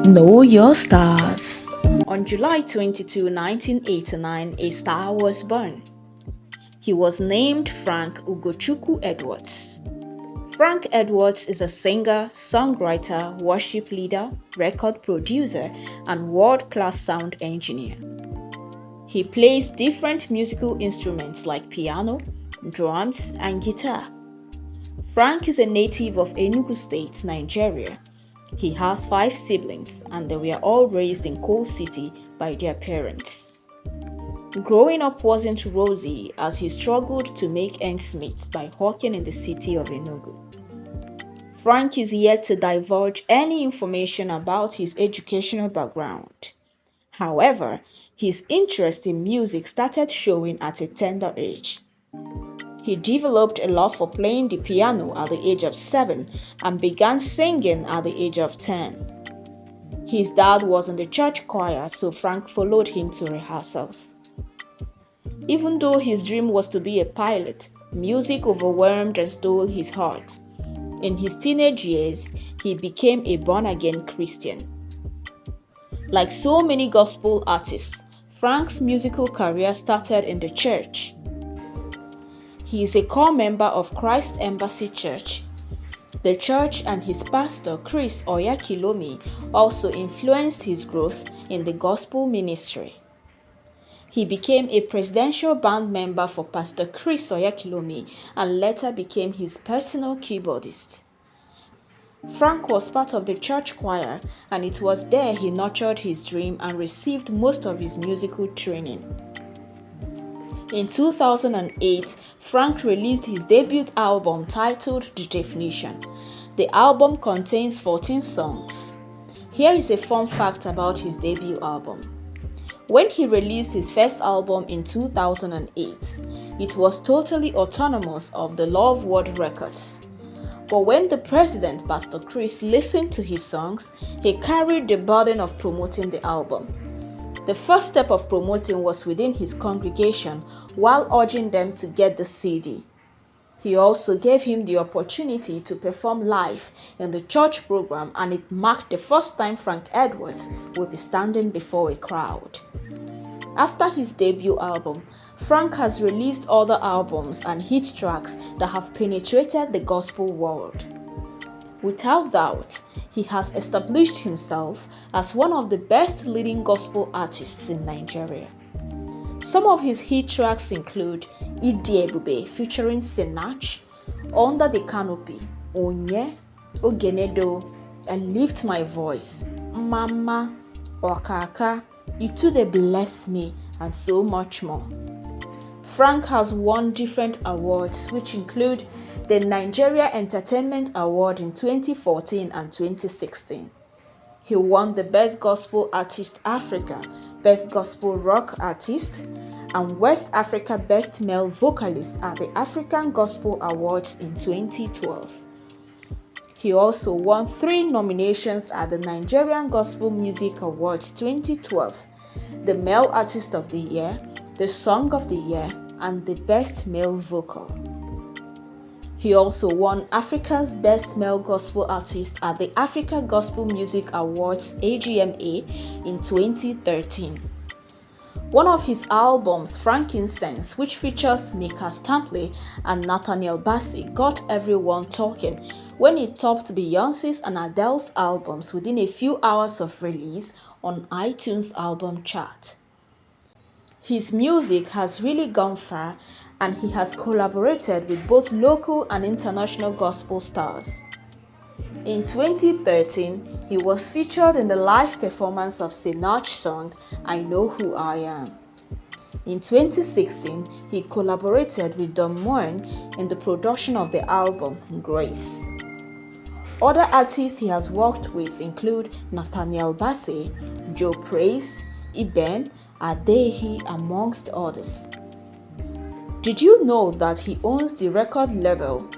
Know your stars. On July 22, 1989, a star was born. He was named Frank Ugochukwu Edwards. Frank Edwards is a singer, songwriter, worship leader, record producer, and world-class sound engineer. He plays different musical instruments like piano, drums, and guitar. Frank is a native of Enugu State, Nigeria. He has 5 siblings and they were all raised in Coal City by their parents. Growing up wasn't rosy as he struggled to make ends meet by hawking in the city of Enugu. Frank is yet to divulge any information about his educational background. However, his interest in music started showing at a tender age. He developed a love for playing the piano at the age of 7 and began singing at the age of 10. His dad was in the church choir, so Frank followed him to rehearsals. Even though his dream was to be a pilot, music overwhelmed and stole his heart. In his teenage years, he became a born-again Christian. Like so many gospel artists, Frank's musical career started in the church. He is a core member of Christ Embassy Church. The church and his pastor, Chris Oyakhilome, also influenced his growth in the gospel ministry. He became a presidential band member for Pastor Chris Oyakhilome and later became his personal keyboardist. Frank was part of the church choir, and it was there he nurtured his dream and received most of his musical training. In 2008, Frank released his debut album titled The Definition. The album contains 14 songs. Here is a fun fact about his debut album. When he released his first album in 2008, it was totally autonomous of the Love World Records. But when the president, Pastor Chris, listened to his songs, he carried the burden of promoting the album. The first step of promoting was within his congregation while urging them to get the CD. He also gave him the opportunity to perform live in the church program, and it marked the first time Frank Edwards will be standing before a crowd. After his debut album, Frank has released other albums and hit tracks that have penetrated the gospel world. Without doubt, he has established himself as one of the best leading gospel artists in Nigeria. Some of his hit tracks include IdeaBox featuring Sinach, Under the Canopy, Onye, Ogenedo, and Lift My Voice, Mama, Okaka, You Too They Bless Me, and so much more. Frank has won different awards, which include the Nigeria Entertainment Award in 2014 and 2016. He won the Best Gospel Artist Africa, Best Gospel Rock Artist, and West Africa Best Male Vocalist at the African Gospel Awards in 2012. He also won 3 nominations at the Nigerian Gospel Music Awards 2012, the Male Artist of the Year, the Song of the Year, and the Best Male Vocal. He also won Africa's Best Male Gospel Artist at the Africa Gospel Music Awards AGMA in 2013. One of his albums, Frankincense, which features Mika Stampley and Nathaniel Bassey, got everyone talking when it topped Beyonce's and Adele's albums within a few hours of release on iTunes album chart. His music has really gone far, and he has collaborated with both local and international gospel stars. In 2013, he was featured in the live performance of Sinach's song, I Know Who I Am. In 2016, he collaborated with Don Moen in the production of the album Grace. Other artists he has worked with include Nathaniel Bassey, Joe Praise, Iben, Adehi, amongst others. Did you know that he owns the record label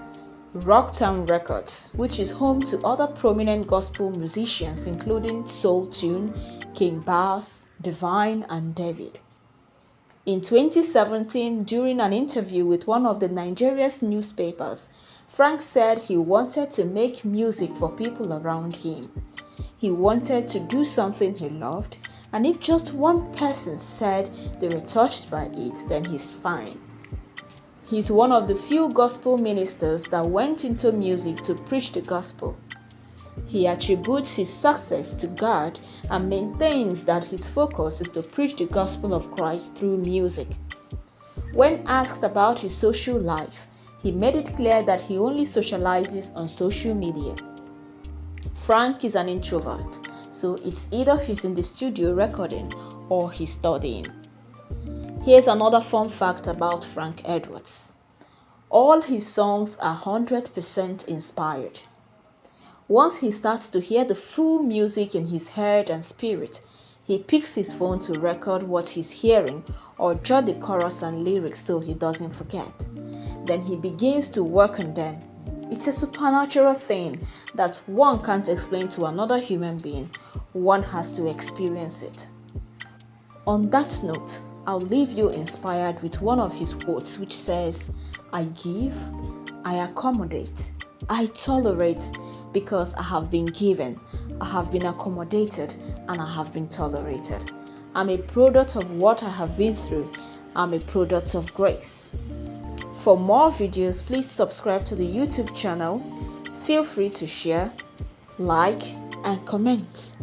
Rocktown Records, which is home to other prominent gospel musicians including Soul Tune, King Bass, Divine, and David? In 2017, during an interview with one of the Nigeria's newspapers, Frank said he wanted to make music for people around him. He wanted to do something he loved, and if just one person said they were touched by it, then he's fine. He's one of the few gospel ministers that went into music to preach the gospel. He attributes his success to God and maintains that his focus is to preach the gospel of Christ through music. When asked about his social life, he made it clear that he only socializes on social media. Frank is an introvert, so it's either he's in the studio recording or he's studying. Here's another fun fact about Frank Edwards. All his songs are 100% inspired. Once he starts to hear the full music in his head and spirit, he picks his phone to record what he's hearing or jot the chorus and lyrics so he doesn't forget. Then he begins to work on them. It's a supernatural thing that one can't explain to another human being. One has to experience it. On that note, I'll leave you inspired with one of his quotes which says, "I give, I accommodate, I tolerate because I have been given, I have been accommodated, and I have been tolerated. I'm a product of what I have been through. I'm a product of grace." For more videos, please subscribe to the YouTube channel. Feel free to share, like, and comment.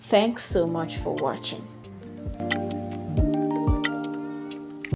Thanks so much for watching.